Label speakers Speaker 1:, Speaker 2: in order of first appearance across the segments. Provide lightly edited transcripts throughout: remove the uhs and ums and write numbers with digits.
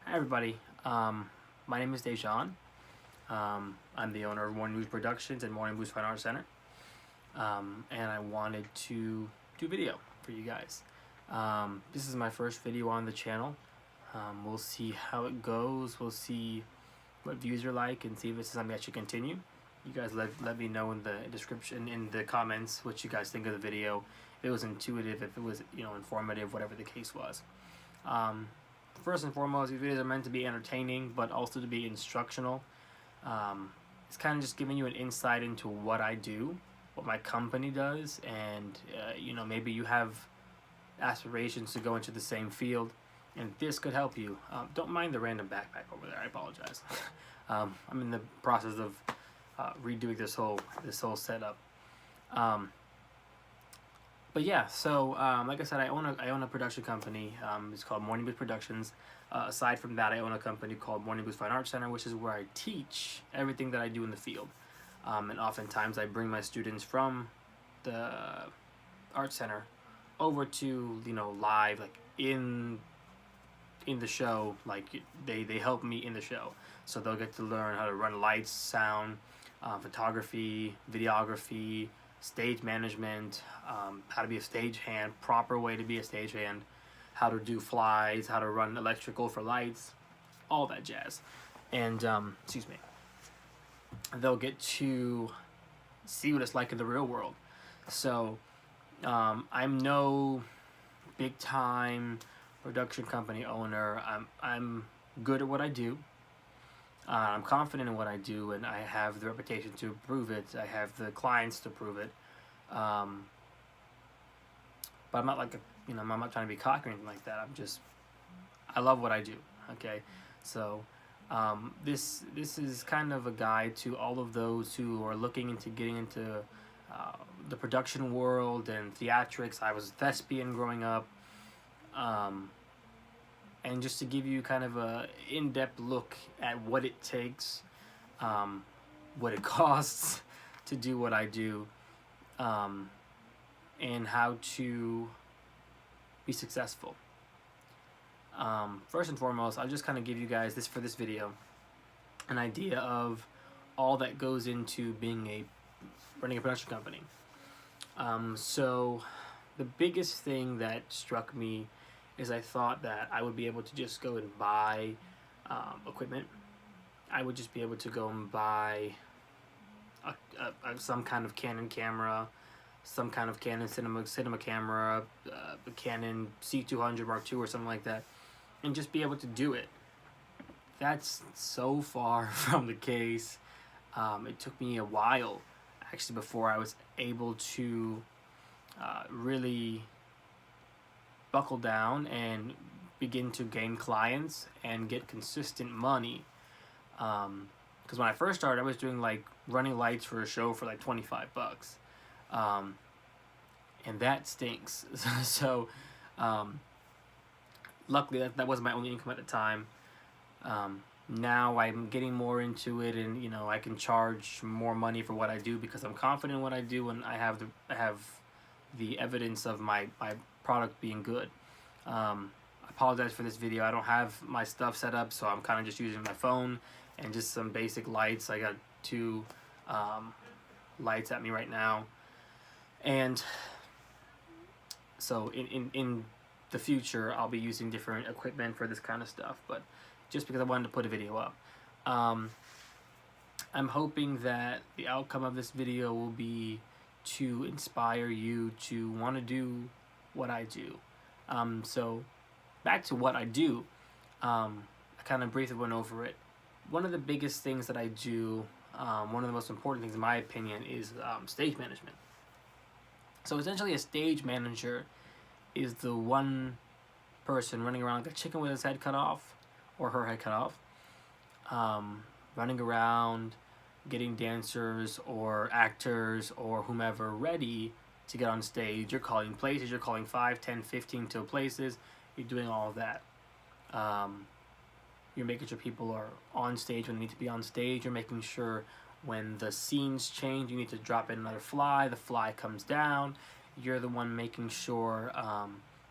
Speaker 1: Hi everybody, my name is Dejan. I'm the owner of Morning Boost Productions and Morning Boost Fine Arts Center, and I wanted to do video for you guys. This is my first video on the channel. We'll see how it goes. We'll see what views are like and see if this is something that should continue. You guys let me know in the description, in the comments, what you guys think of the video. If it was intuitive, if it was informative, whatever the case was. First and foremost, these videos are meant to be entertaining, but also to be instructional. It's kind of just giving you an insight into what I do, what my company does, and maybe you have aspirations to go into the same field, and this could help you. Don't mind the random backpack over there. I apologize. I'm in the process of redoing this whole setup. But yeah, so like I said, I own a production company. It's called Morning Boost Productions. Aside from that, I own a company called Morning Boost Fine Arts Center, which is where I teach everything that I do in the field. And oftentimes I bring my students from the art center over to live, like in the show. Like they help me in the show, so they'll get to learn how to run lights, sound, photography, videography, stage management, how to be a stagehand, proper way to be a stagehand, how to do flies, how to run electrical for lights, all that jazz. And excuse me, they'll get to see what it's like in the real world. So I'm no big time production company owner. I'm good at what I do. I'm confident in what I do, and I have the reputation to prove it. I have the clients to prove it. But I'm not like I'm not trying to be cocky or anything like that. I love what I do. Okay, so this is kind of a guide to all of those who are looking into getting into the production world and theatrics. I was a thespian growing up. And just to give you kind of a in-depth look at what it takes, what it costs to do what I do, and how to be successful. First and foremost, I'll just kind of give you guys for this video an idea of all that goes into running a production company. So the biggest thing that struck me is I thought that I would be able to just go and buy equipment. I would just be able to go and buy some kind of Canon camera, some kind of Canon cinema camera, a Canon C200 Mark II or something like that, and just be able to do it. That's so far from the case. It took me a while, actually, before I was able to really buckle down and begin to gain clients and get consistent money. Because when I first started, I was doing like running lights for a show for like $25, and that stinks. So luckily that wasn't my only income at the time. Now I'm getting more into it, and I can charge more money for what I do because I'm confident in what I do, and I have the evidence of my product being good. I apologize for this video. I don't have my stuff set up, so I'm kind of just using my phone and just some basic lights. I got two lights at me right now, and so in the future I'll be using different equipment for this kind of stuff, but just because I wanted to put a video up. I'm hoping that the outcome of this video will be to inspire you to want to do what I do. So back to what I do, I kind of briefly went over it. One of the biggest things that I do, one of the most important things in my opinion, is stage management. So essentially a stage manager is the one person running around like a chicken with his head cut off, or her head cut off, running around, getting dancers or actors or whomever ready to get on stage. You're calling places, you're calling 5, 10, 15 till places, you're doing all of that. You're making sure people are on stage when they need to be on stage. You're making sure when the scenes change, you need to drop in another fly, the fly comes down. You're the one making sure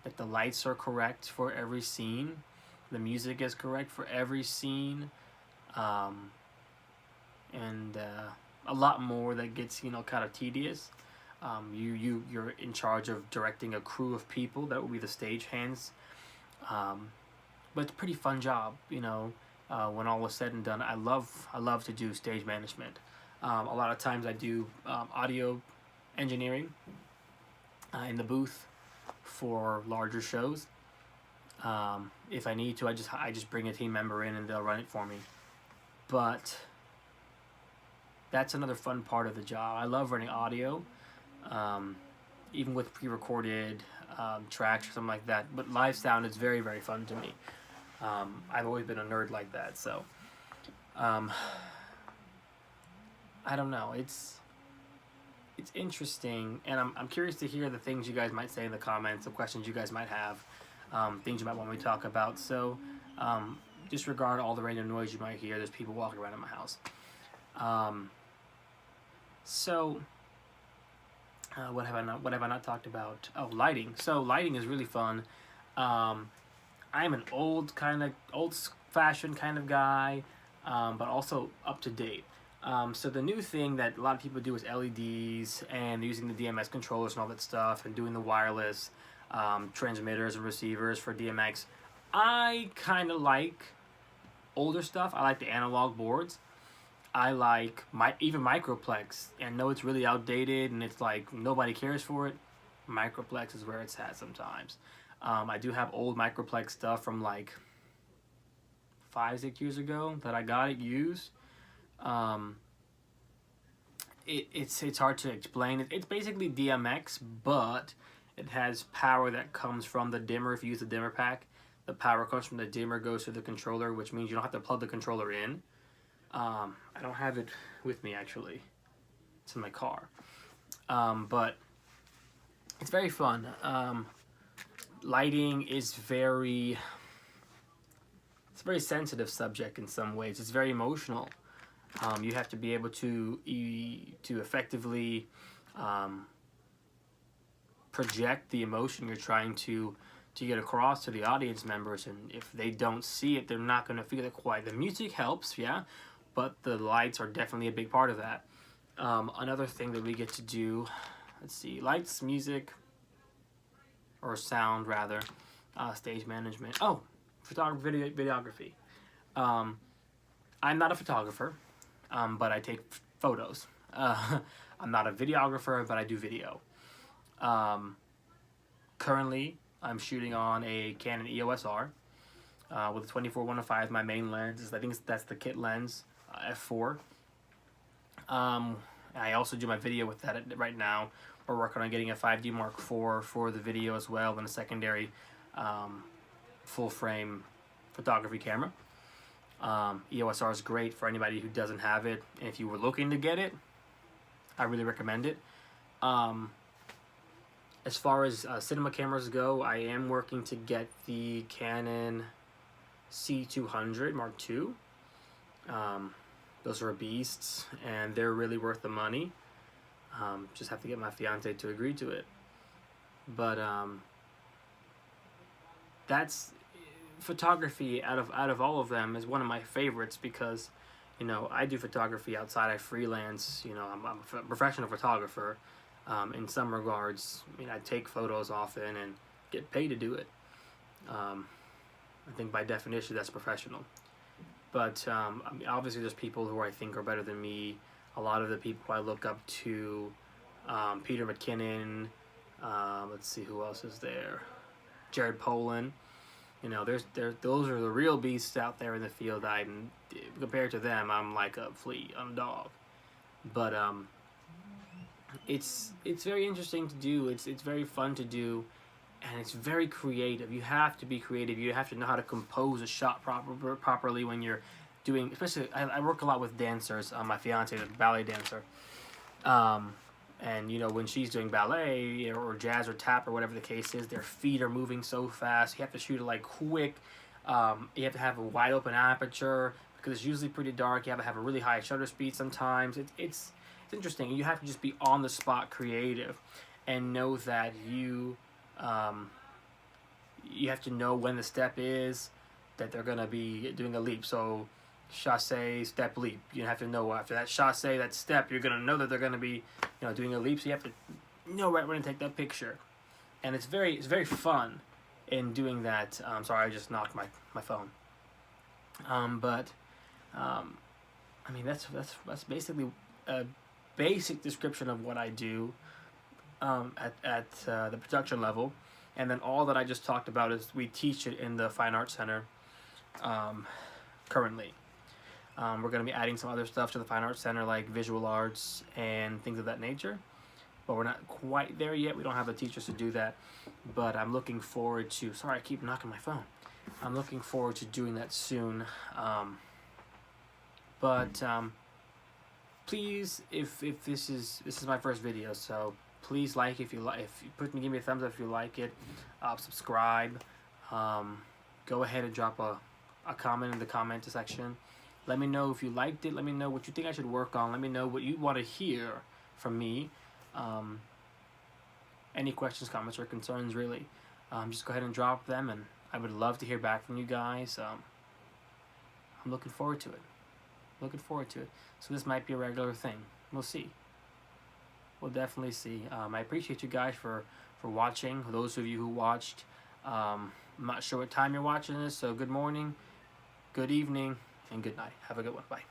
Speaker 1: that the lights are correct for every scene. the music is correct for every scene, um, and a lot more that gets, you know, kind of tedious. You're in charge of directing a crew of people that will be the stage hands. Um, but it's a pretty fun job, you know. When all is said and done, I love to do stage management. A lot of times I do audio engineering in the booth for larger shows. If I need to, I just bring a team member in and they'll run it for me. But that's another fun part of the job. I love running audio, um, even with pre-recorded tracks or something like that. But live sound is very, very fun to me. I've always been a nerd like that, so um, I don't know. It's interesting, and I'm curious to hear the things you guys might say in the comments, the questions you guys might have, things you might want me to talk about. So disregard all the random noise you might hear. There's people walking around in my house. So what have I not talked about? Oh, lighting. So lighting is really fun. I'm an old fashioned kind of guy, but also up to date. So the new thing that a lot of people do is LEDs and using the DMX controllers and all that stuff and doing the wireless transmitters and receivers for DMX. I kind of like older stuff. I like the analog boards. I like even Microplex, and know it's really outdated and it's like nobody cares for it. Microplex is where it's at sometimes. I do have old Microplex stuff from like 5-6 years ago that I got it used. It's hard to explain. It's basically DMX, but it has power that comes from the dimmer. If you use the dimmer pack, the power comes from the dimmer, goes to the controller, which means you don't have to plug the controller in. I don't have it with me actually. It's in my car. But it's very fun. Lighting is it's a very sensitive subject in some ways. It's very emotional. You have to be able to effectively project the emotion you're trying to get across to the audience members, and if they don't see it, they're not going to feel it quite. The music helps, yeah, but the lights are definitely a big part of that. Another thing that we get to do, let's see, lights, music, or sound rather, stage management. Oh, photography, videography. I'm not a photographer, but I take photos. I'm not a videographer, but I do video. Currently, I'm shooting on a Canon EOS R with a 24-105. My main lens I think that's the kit lens, f4. I also do my video with that right now. We're working on getting a 5D Mark IV for the video as well, and a secondary full frame photography camera. EOS R is great for anybody who doesn't have it, and if you were looking to get it, I really recommend it. As far as cinema cameras go, I am working to get the Canon C200 Mark II. Those are beasts, and they're really worth the money. Just have to get my fiance to agree to it. But that's photography out of all of them is one of my favorites because, you know, I do photography outside. I freelance. You know, I'm a professional photographer. In some regards, I mean, I take photos often and get paid to do it. I think by definition that's professional. But I mean, obviously there's people who I think are better than me. A lot of the people I look up to, Peter McKinnon, let's see who else is there, Jared Polin. You know, those are the real beasts out there in the field. Compared to them, I'm like a flea, I'm a dog. But it's very interesting to do. It's very fun to do, and it's very creative. You have to be creative. You have to know how to compose a shot properly when you're doing. Especially, I work a lot with dancers. My fiance is a ballet dancer, and you know, when she's doing ballet or jazz or tap or whatever the case is, their feet are moving so fast. You have to shoot it like quick. You have to have a wide open aperture because it's usually pretty dark. You have to have a really high shutter speed sometimes. It's interesting. You have to just be on the spot creative and know that you have to know when the step is, that they're gonna be doing a leap. So chasse, step, leap. You have to know after that chasse, that step, you're gonna know that they're gonna be, doing a leap. So you have to know right when to take that picture, and it's very fun in doing that. Sorry, I just knocked my phone. But I mean that's basically a basic description of what I do at the production level, and then all that I just talked about is we teach it in the Fine Arts Center currently. We're going to be adding some other stuff to the Fine Arts Center, like visual arts and things of that nature, but we're not quite there yet. We don't have the teachers to do that, but I'm looking forward to, sorry I keep knocking my phone, I'm looking forward to doing that soon. But please, if this is my first video, so please like if you like, give me a thumbs up if you like it, subscribe, go ahead and drop a comment in the comment section. Let me know if you liked it. Let me know what you think I should work on. Let me know what you want to hear from me. Any questions, comments, or concerns, really. Just go ahead and drop them, and I would love to hear back from you guys. I'm looking forward to it. So this might be a regular thing. We'll see. We'll definitely see. I appreciate you guys for watching. Those of you who watched, I'm not sure what time you're watching this, so good morning, good evening, and good night. Have a good one. Bye.